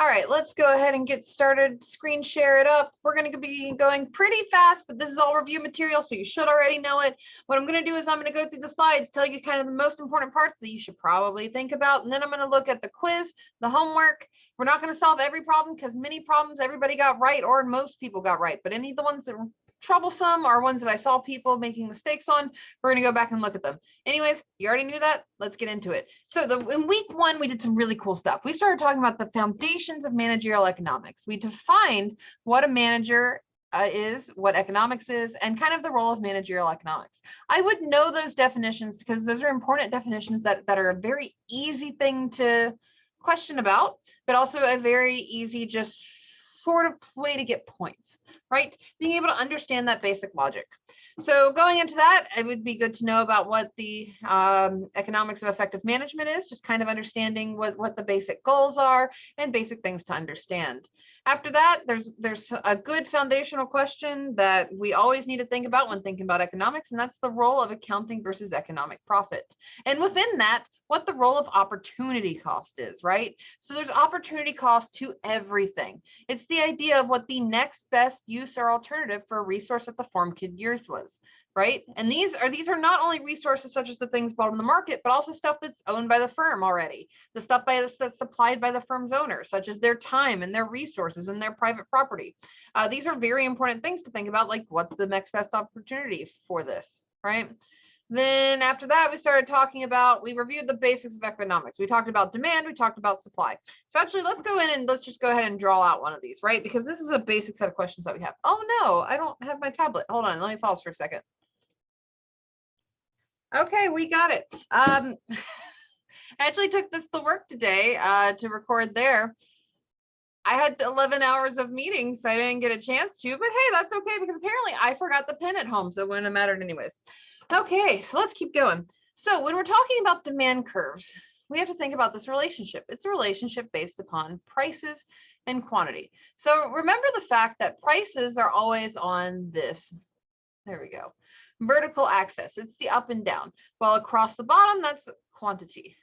All right, let's go ahead and get started. Screen share it up. We're going to be going pretty fast, but this is all review material, so you should already know it. What I'm going to do is I'm going to go through the slides, tell you kind of the most important parts that you should probably think about, and then I'm going to look at the quiz, the homework. We're not going to solve every problem because many problems everybody got right or most people got right, but any of the ones that were troublesome are ones that I saw people making mistakes on. We're going to go back and look at them. Anyways, you already knew that. Let's get into it. So in week one, we did some really cool stuff. We started talking about the foundations of managerial economics. We defined what a manager is, what economics is, and kind of the role of managerial economics. I would know those definitions because those are important definitions that are a very easy thing to question about, but also a very easy just sort of way to get points, right? Being able to understand that basic logic. So going into that, it would be good to know about what the economics of effective management is, just kind of understanding what the basic goals are and basic things to understand. After that, there's a good foundational question that we always need to think about when thinking about economics, and that's the role of accounting versus economic profit. And within that, what the role of opportunity cost is, right? So there's opportunity cost to everything. It's the idea of what the next best use or alternative for a resource that the firm could use was, right? And these are not only resources such as the things bought on the market, but also stuff that's owned by the firm already. The stuff that's supplied by the firm's owner, such as their time and their resources and their private property. These are very important things to think about, like what's the next best opportunity for this, right? Then after that, we started talking about, we reviewed the basics of economics. We talked about demand, we talked about supply. So actually, let's go in and let's just go ahead and draw out one of these, right? Because this is a basic set of questions that we have. Oh no, I don't have my tablet. Hold on, let me pause for a second. Okay, we got it. I actually took this to work today to record there. I had 11 hours of meetings, so I didn't get a chance to, but hey, that's okay because apparently I forgot the pen at home, so it wouldn't have mattered anyways. Okay, so let's keep going. So when we're talking about demand curves, we have to think about this relationship. It's a relationship based upon prices and quantity. So remember the fact that prices are always on this, there we go, vertical axis. It's the up and down. While across the bottom, that's quantity.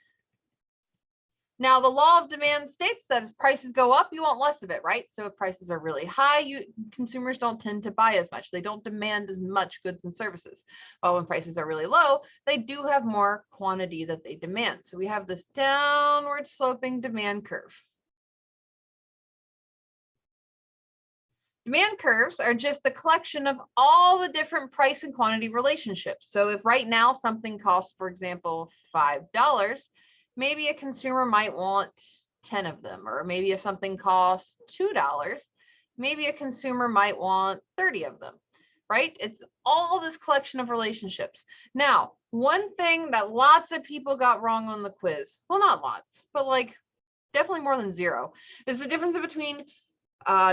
Now, the law of demand states that as prices go up, you want less of it, right? So if prices are really high, consumers don't tend to buy as much. They don't demand as much goods and services. While when prices are really low, they do have more quantity that they demand. So we have this downward sloping demand curve. Demand curves are just the collection of all the different price and quantity relationships. So if right now something costs, for example, $5, maybe a consumer might want 10 of them, or maybe if something costs $2, maybe a consumer might want 30 of them, right? It's all this collection of relationships. Now, one thing that lots of people got wrong on the quiz, well, not lots, but like definitely more than zero, is the difference between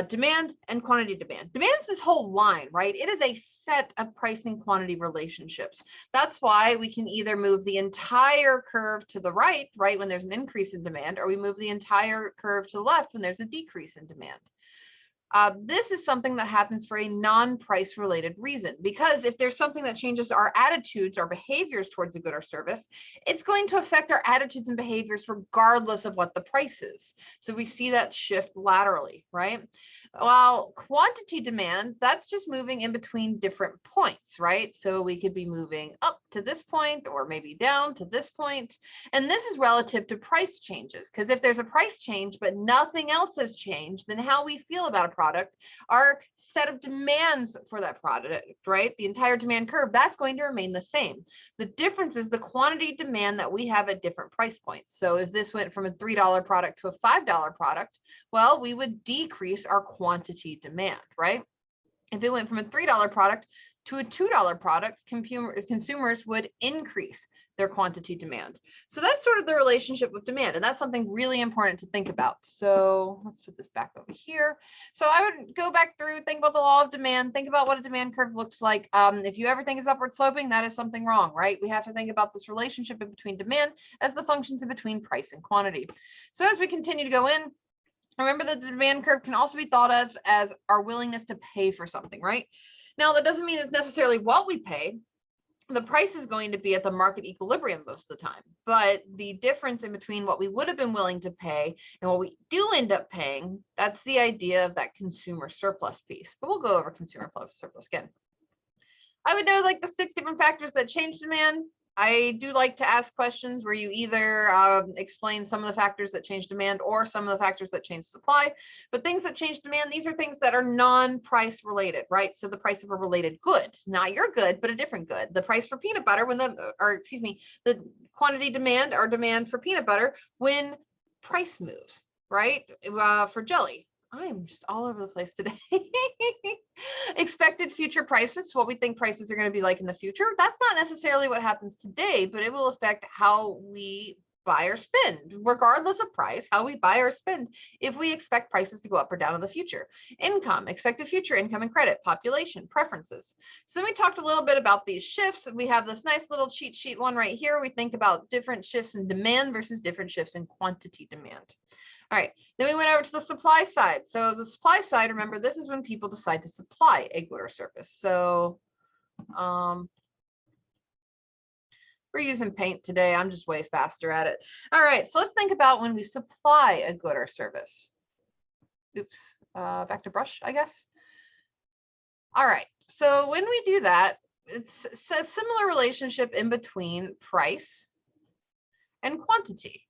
demand and quantity demand. Demand is this whole line, right? It is a set of price and quantity relationships. That's why we can either move the entire curve to the right, when there's an increase in demand, or we move the entire curve to the left when there's a decrease in demand. This is something that happens for a non-price related reason, because if there's something that changes our attitudes, our behaviors towards a good or service, it's going to affect our attitudes and behaviors regardless of what the price is. So we see that shift laterally, right? While quantity demand, that's just moving in between different points, right? So we could be moving up to this point or maybe down to this point. And this is relative to price changes, because if there's a price change but nothing else has changed, then how we feel about a product, our set of demands for that product, right? The entire demand curve, that's going to remain the same. The difference is the quantity demand that we have at different price points. So if this went from a $3 product to a $5 product, well, we would decrease our quantity demand, right? If it went from a $3 product to a $2 product, consumers would increase their quantity demand. So that's sort of the relationship with demand, and that's something really important to think about. So let's put this back over here. So I would go back through, think about the law of demand, think about what a demand curve looks like. If you ever think is upward sloping, that is something wrong, right? We have to think about this relationship in between demand as the functions in between price and quantity. So as we continue to go in, remember that the demand curve can also be thought of as our willingness to pay for something, right? Now, that doesn't mean it's necessarily what we pay. the price is going to be at the market equilibrium most of the time. But the difference in between what we would have been willing to pay and what we do end up paying, that's the idea of that consumer surplus piece. But we'll go over consumer surplus again. I would know like the 6 different factors that change demand. I do like to ask questions where you either explain some of the factors that change demand or some of the factors that change supply. But things that change demand, these are things that are non-price related, right? So the price of a related good, not your good, but a different good. The price for peanut butter when the quantity demand or demand for peanut butter when price moves, right? For jelly. I'm just all over the place today. Expected future prices, what we think prices are going to be like in the future. That's not necessarily what happens today, but it will affect how we buy or spend, regardless of price, how we buy or spend if we expect prices to go up or down in the future. Income, expected future income and credit, population, preferences. So we talked a little bit about these shifts. We have this nice little cheat sheet one right here. We think about different shifts in demand versus different shifts in quantity demand. All right, then we went over to the supply side. So the supply side, remember, this is when people decide to supply a good or service. So we're using paint today. I'm just way faster at it. All right, so let's think about when we supply a good or service. Oops, back to brush, I guess. All right, so when we do that, it's a similar relationship in between price and quantity.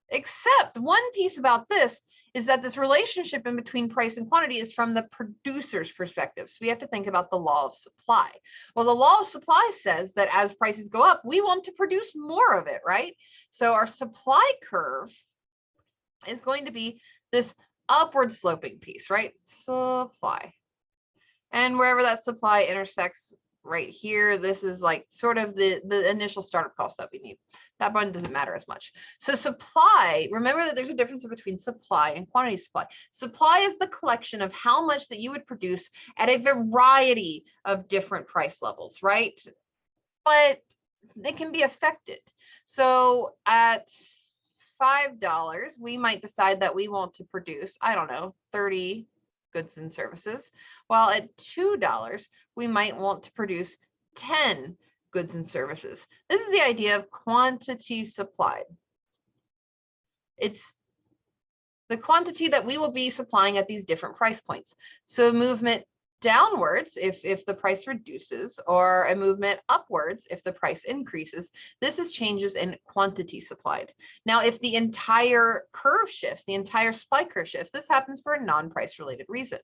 Except one piece about this is that this relationship in between price and quantity is from the producer's perspective. So we have to think about the law of supply. Well, the law of supply says that as prices go up, we want to produce more of it, right? So our supply curve is going to be this upward sloping piece, right? Supply. And wherever that supply intersects right here, this is like sort of the initial startup cost that we need. That one doesn't matter as much. So supply, remember that there's a difference between supply and quantity supply. Supply is the collection of how much that you would produce at a variety of different price levels, right? But they can be affected. So at $5, we might decide that we want to produce, I don't know, 30 goods and services, while at $2, we might want to produce 10 goods and services. This is the idea of quantity supplied. It's the quantity that we will be supplying at these different price points. So movement downwards if the price reduces, or a movement upwards if the price increases. This is changes in quantity supplied. Now, if the entire curve shifts, the entire supply curve shifts, this happens for a non-price related reason.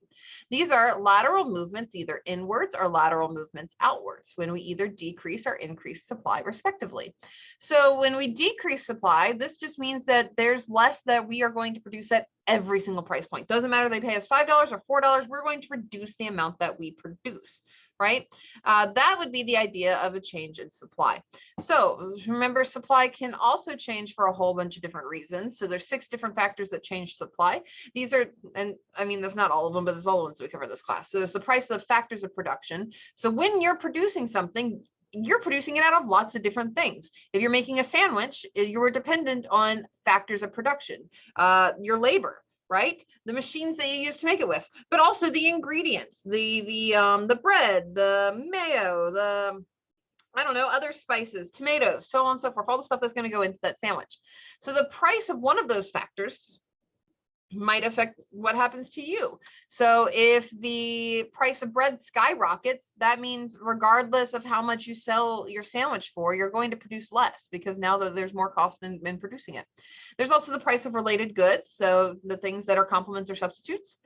These are lateral movements, either inwards or lateral movements outwards, when we either decrease or increase supply respectively. So when we decrease supply, this just means that there's less that we are going to produce at every single price point. Doesn't matter they pay us $5 or $4, we're going to reduce the amount that we produce, right? That would be the idea of a change in supply. So remember, supply can also change for a whole bunch of different reasons. So there's 6 different factors that change supply. These are, and I mean, that's not all of them, but there's all the ones we cover in this class. So there's the price of the factors of production. So when you're producing something, you're producing it out of lots of different things. If you're making a sandwich, you're dependent on factors of production, your labor, right? The machines that you use to make it with, but also the ingredients, the bread, the mayo, the, I don't know, other spices, tomatoes, so on and so forth, all the stuff that's going to go into that sandwich. So the price of one of those factors might affect what happens to you. So if the price of bread skyrockets, that means regardless of how much you sell your sandwich for, you're going to produce less, because now that there's more cost in producing it. There's also the price of related goods, so the things that are complements or substitutes.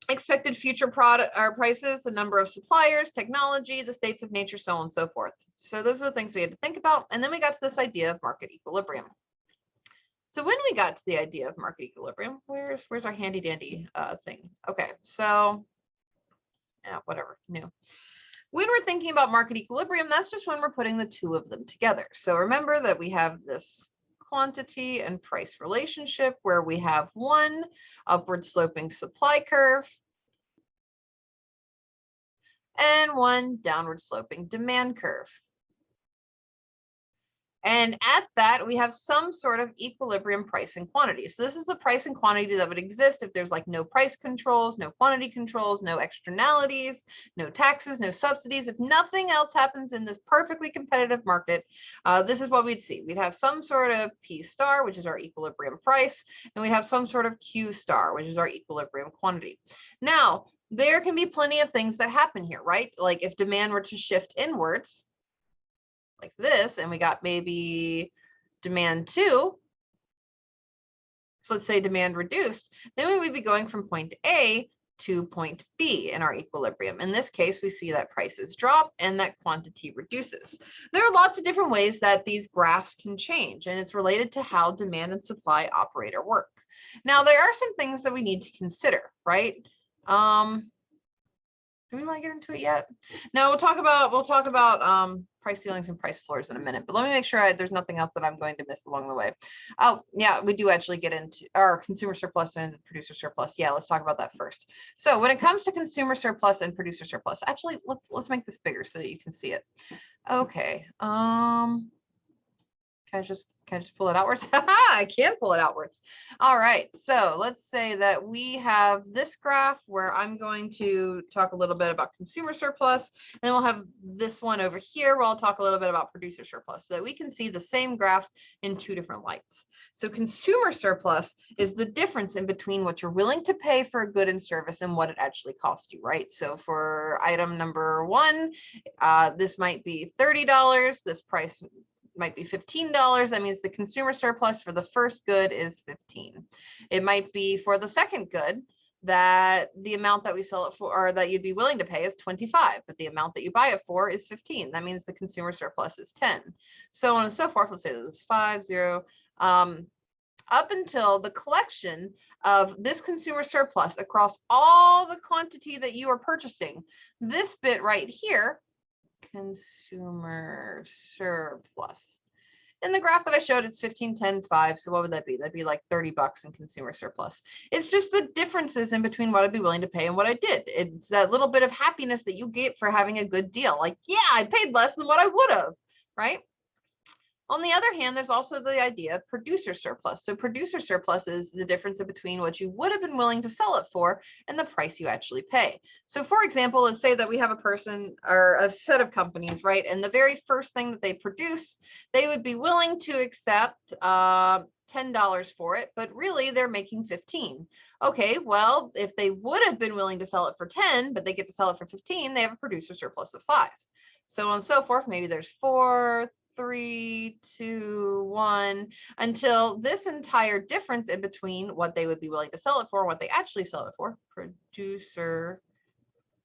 Expected future product or prices, the number of suppliers, technology, the states of nature, so on and so forth. So those are the things we had to think about. And then we got to this idea of market equilibrium. So when we got to the idea of market equilibrium, where's our handy dandy thing? Okay, so yeah, whatever, new. When we're thinking about market equilibrium, that's just when we're putting the 2 of them together. So remember that we have this quantity and price relationship where we have one upward sloping supply curve and one downward sloping demand curve. And at that, we have some sort of equilibrium price and quantity. So this is the price and quantity that would exist if there's like no price controls, no quantity controls, no externalities, no taxes, no subsidies. If nothing else happens in this perfectly competitive market, this is what we'd see. We'd have some sort of P star, which is our equilibrium price, and we'd have some sort of Q star, which is our equilibrium quantity. Now, there can be plenty of things that happen here, right? Like if demand were to shift inwards, like this, and we got maybe demand 2, so let's say demand reduced, then we would be going from point A to point B in our equilibrium. In this case, we see that prices drop and that quantity reduces. There are lots of different ways that these graphs can change, and it's related to how demand and supply operate or work. Now, there are some things that we need to consider, right? Do we want to get into it yet? No, we'll talk about price ceilings and price floors in a minute, but let me make sure there's nothing else that I'm going to miss along the way. Oh, yeah, we do actually get into our consumer surplus and producer surplus. Yeah, let's talk about that first. So when it comes to consumer surplus and producer surplus, actually, let's make this bigger so that you can see it. Okay. Can I just pull it outwards? I can pull it outwards. All right, so let's say that we have this graph where I'm going to talk a little bit about consumer surplus, and then we'll have this one over here where I'll talk a little bit about producer surplus, so that we can see the same graph in two different lights. So consumer surplus is the difference in between what you're willing to pay for a good and service and what it actually costs you, right? So for item number 1, this might be $30. This price might be $15. That means the consumer surplus for the first good is 15. It might be for the second good that the amount that we sell it for, or that you'd be willing to pay, is 25, but the amount that you buy it for is 15. That means the consumer surplus is 10. So on and so forth. Let's say this is 5, 0, up until the collection of this consumer surplus across all the quantity that you are purchasing. This bit right here, consumer surplus. In the graph that I showed, it's 15, 10, 5. So what would that be? That'd be like $30 in consumer surplus. It's just the differences in between what I'd be willing to pay and what I did. It's that little bit of happiness that you get for having a good deal. Like, yeah, I paid less than what I would have, right? On the other hand, there's also the idea of producer surplus. So producer surplus is the difference in between what you would have been willing to sell it for and the price you actually pay. So for example, let's say that we have a person or a set of companies, right? And the very first thing that they produce, they would be willing to accept $10 for it, but really they're making 15. Okay, well, if they would have been willing to sell it for 10, but they get to sell it for 15, they have a producer surplus of 5. So on and so forth. Maybe there's 4, 3, 2, 1, until this entire difference in between what they would be willing to sell it for and what they actually sell it for, producer,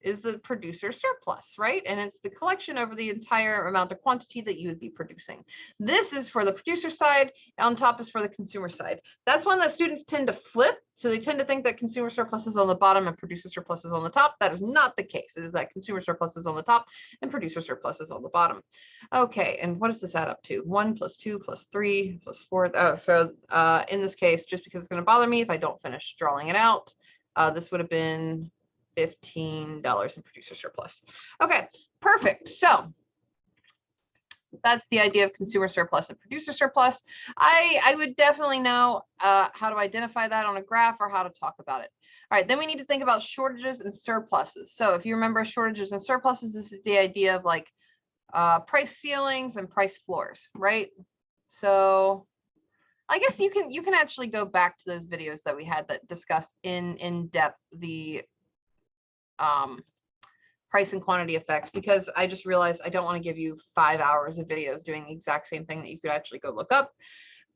is the producer surplus, right? And it's the collection over the entire amount of quantity that you would be producing. This is for the producer side, on top is for the consumer side. That's one that students tend to flip. So they tend to think that consumer surplus is on the bottom and producer surplus is on the top. That is not the case. It is that consumer surplus is on the top and producer surplus is on the bottom. Okay, and what does this add up to? 1 plus 2 plus 3 plus 4. Oh, so in this case, just because it's going to bother me if I don't finish drawing it out, this would have been $15 in producer surplus. Okay, perfect. So that's the idea of consumer surplus and producer surplus. I would definitely know how to identify that on a graph or how to talk about it. All right, then we need to think about shortages and surpluses. So if you remember shortages and surpluses, this is the idea of like price ceilings and price floors, right? So I guess you can actually go back to those videos that we had that discuss in depth the price and quantity effects, because I just realized I don't want to give you 5 hours of videos doing the exact same thing that you could actually go look up.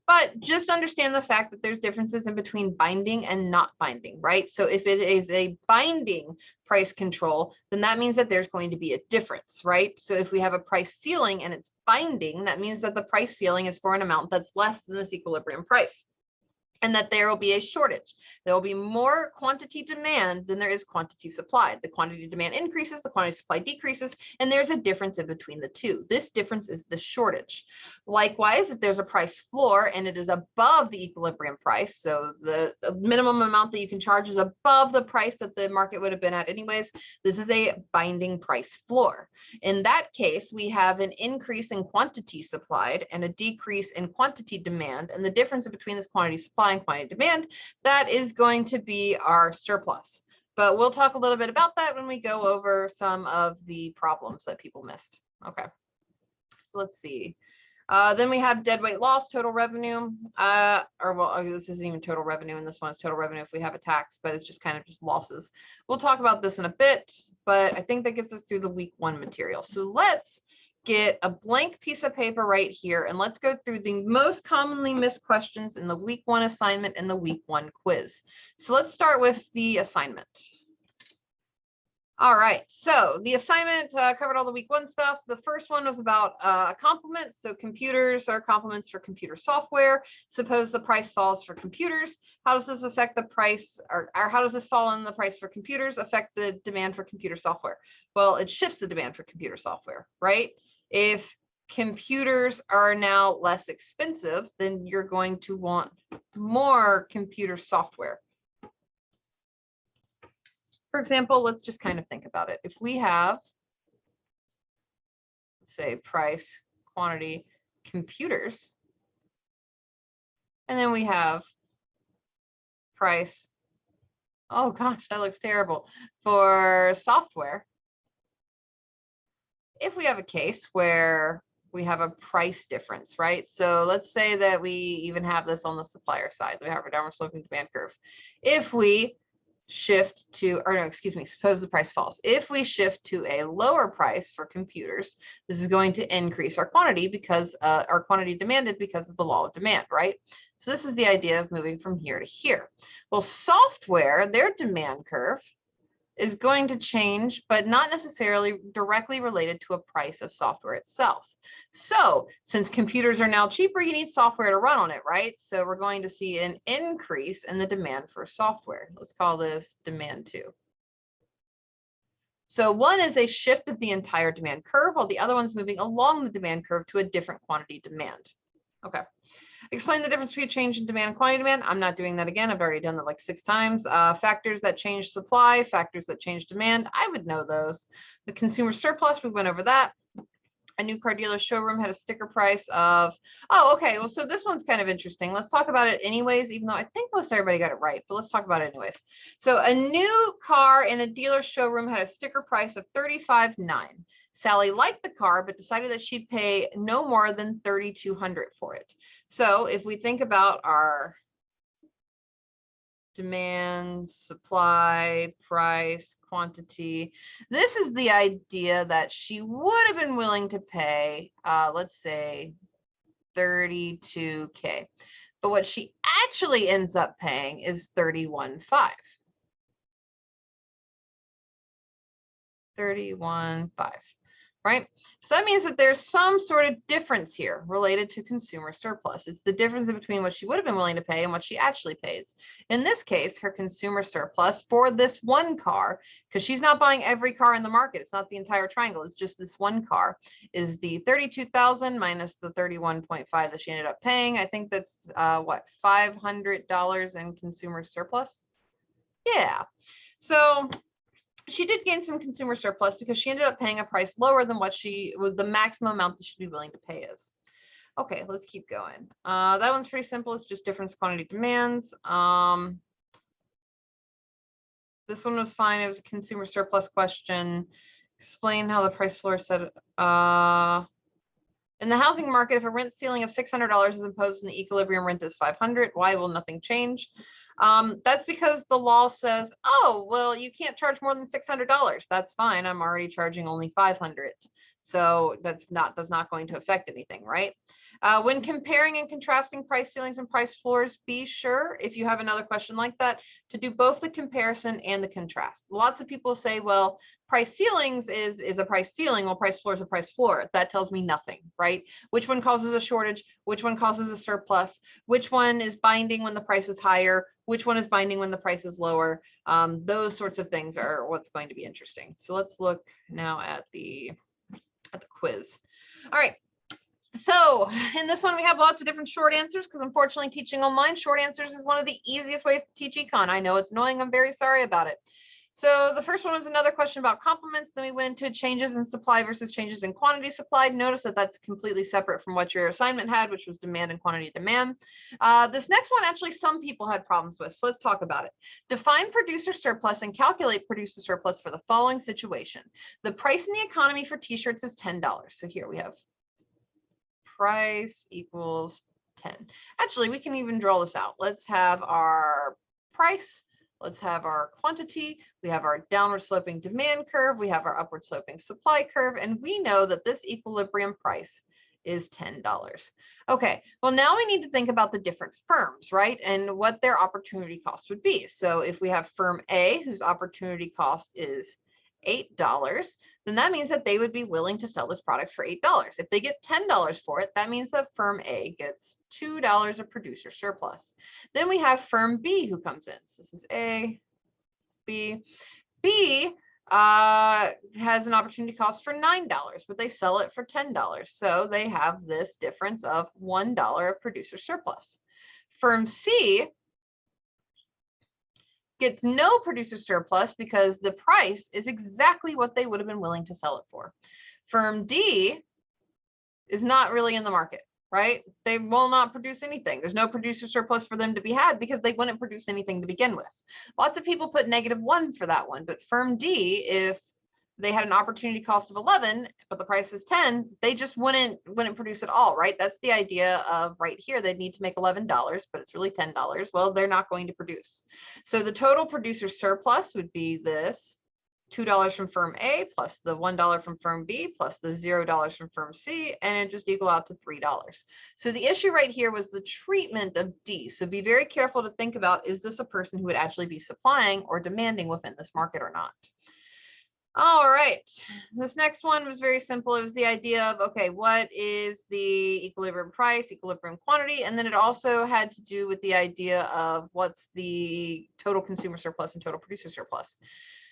But just understand the fact that there's differences in between binding and not binding, right? So if it is a binding price control, then that means that there's going to be a difference, right? So if we have a price ceiling and it's binding, that means that the price ceiling is for an amount that's less than this equilibrium price. and that there will be a shortage. There will be more quantity demand than there is quantity supply. The quantity demand increases, the quantity supply decreases, and there's a difference in between the two. This difference is the shortage. Likewise, if there's a price floor and it is above the equilibrium price, so the minimum amount that you can charge is above the price that the market would have been at anyways, this is a binding price floor. In that case, we have an increase in quantity supplied and a decrease in quantity demand, and the difference between this quantity supply and quantity demand, that is going to be our surplus. But we'll talk a little bit about that when we go over some of the problems that people missed. Okay, so let's see. Then we have deadweight loss, total revenue, this isn't even total revenue, and this one is total revenue if we have a tax, but it's just kind of just losses. We'll talk about this in a bit, but I think that gets us through the week 1 material. So let's get a blank piece of paper right here, and let's go through the most commonly missed questions in the week 1 assignment and the week 1 quiz. So let's start with the assignment. All right, so the assignment covered all the week 1 stuff. The first one was about complements. So computers are complements for computer software. Suppose the price falls for computers. How does this affect the price, or how does this fall in the price for computers affect the demand for computer software? Well, it shifts the demand for computer software, right? If computers are now less expensive, then you're going to want more computer software. For example, let's just kind of think about it. If we have, let's say, price, quantity, computers, and then we have price, oh gosh, that looks terrible, for software. If we have a case where we have a price difference, right? So let's say that we even have this on the supplier side. We have a downward sloping demand curve. If we shift to, or no, excuse me, suppose the price falls. If we shift to a lower price for computers, this is going to increase our quantity because our quantity demanded because of the law of demand, right? So this is the idea of moving from here to here. Well, software, their demand curve is going to change, but not necessarily directly related to a price of software itself. So since computers are now cheaper, you need software to run on it, right? So we're going to see an increase in the demand for software. Let's call this demand 2. So one is a shift of the entire demand curve, while the other one's moving along the demand curve to a different quantity demand. Okay. Explain the difference between change in demand and quantity demand. I'm not doing that again. I've already done that like 6 times. Factors that change supply, factors that change demand. I would know those. The consumer surplus, we went over that. A new car dealer showroom had a sticker price of, oh, okay. Well, so this one's kind of interesting. Let's talk about it anyways, even though I think most everybody got it right, but let's talk about it anyways. So a new car in a dealer showroom had a sticker price of $35,900. Sally liked the car, but decided that she'd pay no more than $3,200 for it. So if we think about our demand, supply, price, quantity, this is the idea that she would have been willing to pay, let's say $32K. But what she actually ends up paying is $31,500. $31,500. Right? So that means that there's some sort of difference here related to consumer surplus. It's the difference between what she would have been willing to pay and what she actually pays. In this case, her consumer surplus for this one car, because she's not buying every car in the market, it's not the entire triangle, it's just this one car, is the $32,000 minus the $31,500 that she ended up paying. I think that's what, $500 in consumer surplus? Yeah. So she did gain some consumer surplus because she ended up paying a price lower than what she was, the maximum amount that she'd be willing to pay is. Okay, let's keep going. That one's pretty simple. It's just difference quantity demands. This one was fine. It was a consumer surplus question. Explain how the price floor is set. In the housing market, if a rent ceiling of $600 is imposed and the equilibrium rent is $500, why will nothing change? That's because the law says, oh, well, you can't charge more than $600. That's fine. I'm already charging only $500. So that's not going to affect anything, right? When comparing and contrasting price ceilings and price floors, be sure, if you have another question like that, to do both the comparison and the contrast. Lots of people say, well, price ceilings is a price ceiling, while price floor is a price floor. That tells me nothing, right? Which one causes a shortage? Which one causes a surplus? Which one is binding when the price is higher? Which one is binding when the price is lower? Those sorts of things are what's going to be interesting. So let's look now at the quiz. All right. So in this one, we have lots of different short answers because unfortunately teaching online, short answers is one of the easiest ways to teach econ. I know it's annoying. I'm very sorry about it. So the first one was another question about complements. Then we went into changes in supply versus changes in quantity supplied. Notice that that's completely separate from what your assignment had, which was demand and quantity demand. This next one, actually, some people had problems with. So let's talk about it. Define producer surplus and calculate producer surplus for the following situation. The price in the economy for t-shirts is $10. So here we have price equals 10. Actually, we can even draw this out. Let's have our price. Let's have our quantity. We have our downward sloping demand curve. We have our upward sloping supply curve. And we know that this equilibrium price is $10. Okay, well, now we need to think about the different firms, right? And what their opportunity cost would be. So if we have firm A, whose opportunity cost is $8, then that means that they would be willing to sell this product for $8. If they get $10 for it, that means that firm A gets $2 of producer surplus. Then we have firm B who comes in. So this is A, B. B has an opportunity cost for $9, but they sell it for $10. So they have this difference of $1 of producer surplus. Firm C gets no producer surplus because the price is exactly what they would have been willing to sell it for. Firm D is not really in the market, right? They will not produce anything. There's no producer surplus for them to be had because they wouldn't produce anything to begin with. Lots of people put -1 for that one, but firm D, if they had an opportunity cost of 11, but the price is 10, they just wouldn't produce at all, right? That's the idea of right here. They'd need to make $11, but it's really $10. Well, they're not going to produce. So the total producer surplus would be this $2 from firm A plus the $1 from firm B plus the $0 from firm C, and it just equal out to $3. So the issue right here was the treatment of D. So be very careful to think about, is this a person who would actually be supplying or demanding within this market or not? All right, this next one was very simple. It was the idea of, okay, what is the equilibrium price, equilibrium quantity? And then it also had to do with the idea of what's the total consumer surplus and total producer surplus.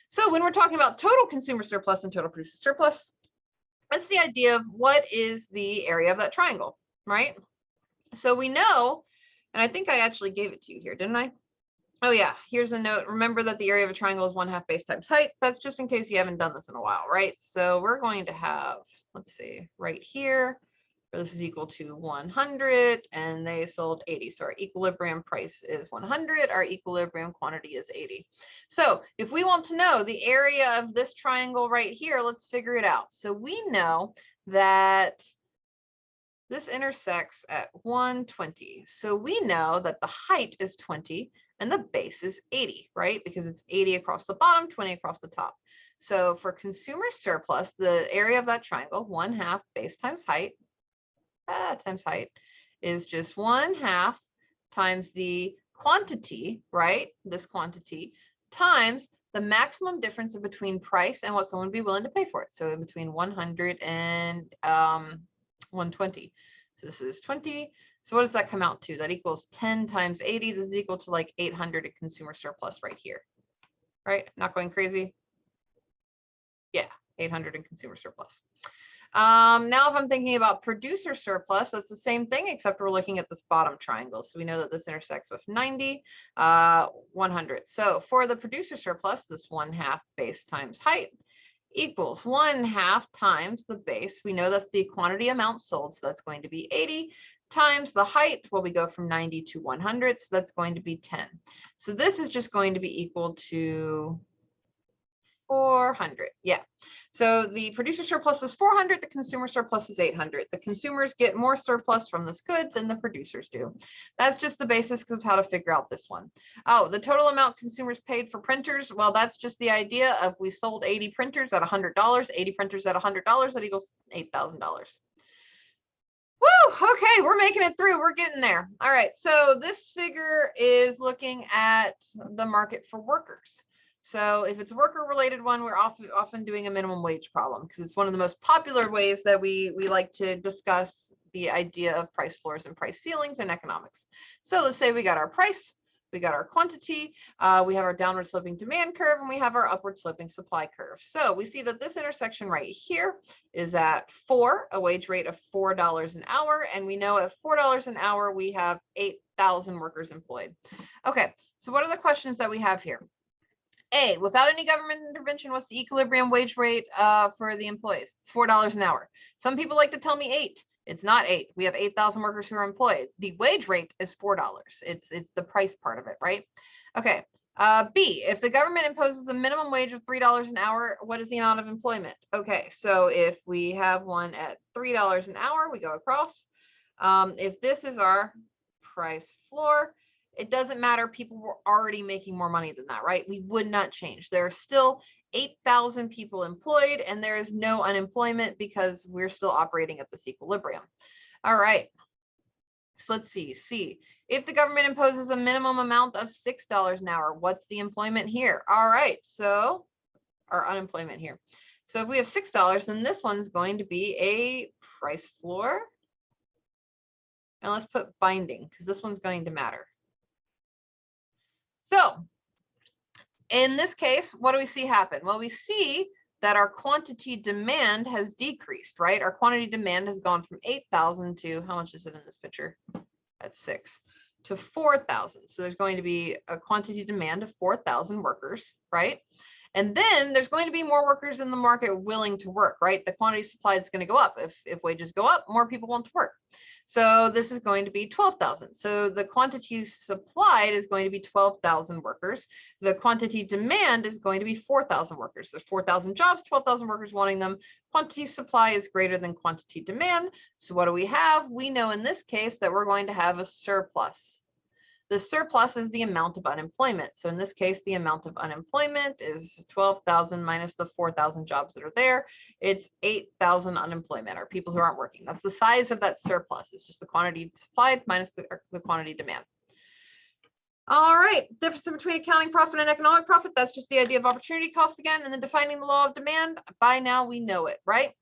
So when we're talking about total consumer surplus and total producer surplus, that's the idea of what is the area of that triangle, right? So we know, and I think I actually gave it to you here, didn't I? Oh yeah, here's a note. Remember that the area of a triangle is 1/2 base times height. That's just in case you haven't done this in a while, right? So we're going to have, let's see, right here, where this is equal to 100 and they sold 80. So our equilibrium price is 100, our equilibrium quantity is 80. So if we want to know the area of this triangle right here, let's figure it out. So we know that this intersects at 120. So we know that the height is 20 and the base is 80, right? Because it's 80 across the bottom, 20 across the top. So for consumer surplus, the area of that triangle, 1/2 base times height, is just 1/2 times the quantity, right? This quantity times the maximum difference between price and what someone would be willing to pay for it. So in between 100 and 120. So this is 20. So what does that come out to? That equals 10 times 80. This is equal to like 800 at consumer surplus right here, right? Not going crazy. Yeah, 800 in consumer surplus. Now, if I'm thinking about producer surplus, that's the same thing, except we're looking at this bottom triangle. So we know that this intersects with 90, 100. So for the producer surplus, this 1/2 base times height equals 1/2 times the base. We know that's the quantity amount sold, so that's going to be 80 times the height. Well, we go from 90 to 100, so that's going to be 10. So this is just going to be equal to 400. Yeah. So the producer surplus is 400. The consumer surplus is 800. The consumers get more surplus from this good than the producers do. That's just the basics of how to figure out this one. Oh, the total amount consumers paid for printers. Well, that's just the idea of we sold 80 printers at $100, 80 printers at $100, that equals $8,000. Woo, okay, we're making it through. We're getting there. All right, so this figure is looking at the market for workers. So if it's a worker related one, we're often doing a minimum wage problem because it's one of the most popular ways that we like to discuss the idea of price floors and price ceilings in economics. So let's say we got our price, we got our quantity, we have our downward sloping demand curve, and we have our upward sloping supply curve. So we see that this intersection right here is at 4, a wage rate of $4 an hour. And we know at $4 an hour, we have 8,000 workers employed. Okay, so what are the questions that we have here? A, without any government intervention, what's the equilibrium wage rate for the employees? $4 an hour. Some people like to tell me 8. It's not 8. We have 8,000 workers who are employed. The wage rate is $4. It's the price part of it, right? Okay. B, if the government imposes a minimum wage of $3 an hour, what is the amount of employment? Okay, so if we have one at $3 an hour, we go across. If this is our price floor, it doesn't matter. People were already making more money than that, right? We would not change. There are still 8,000 people employed and there is no unemployment because we're still operating at this equilibrium. All right. So let's see. C, if the government imposes a minimum amount of $6 an hour, what's the employment here? All right. So our unemployment here. So if we have $6, then this one's going to be a price floor. And let's put binding because this one's going to matter. So in this case, what do we see happen? Well, we see that our quantity demand has decreased, right? Our quantity demand has gone from 8,000 to, how much is it in this picture? That's 6 to 4,000. So there's going to be a quantity demand of 4,000 workers, right? And then there's going to be more workers in the market willing to work, right? The quantity supplied is going to go up. If wages go up, more people want to work. So this is going to be 12,000. So the quantity supplied is going to be 12,000 workers. The quantity demand is going to be 4,000 workers. There's 4,000 jobs, 12,000 workers wanting them. Quantity supply is greater than quantity demand. So what do we have? We know in this case that we're going to have a surplus. The surplus is the amount of unemployment. So in this case, the amount of unemployment is 12,000 minus the 4,000 jobs that are there. It's 8,000 unemployment, or people who aren't working. That's the size of that surplus. It's just the quantity supplied minus the quantity demand. All right, difference between accounting profit and economic profit. That's just the idea of opportunity cost again, and then defining the law of demand. By now we know it, right?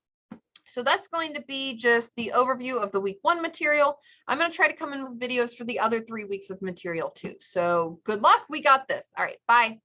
So that's going to be just the overview of the week 1 material. I'm going to try to come in with videos for the other 3 weeks of material too. So good luck. We got this. All right. Bye.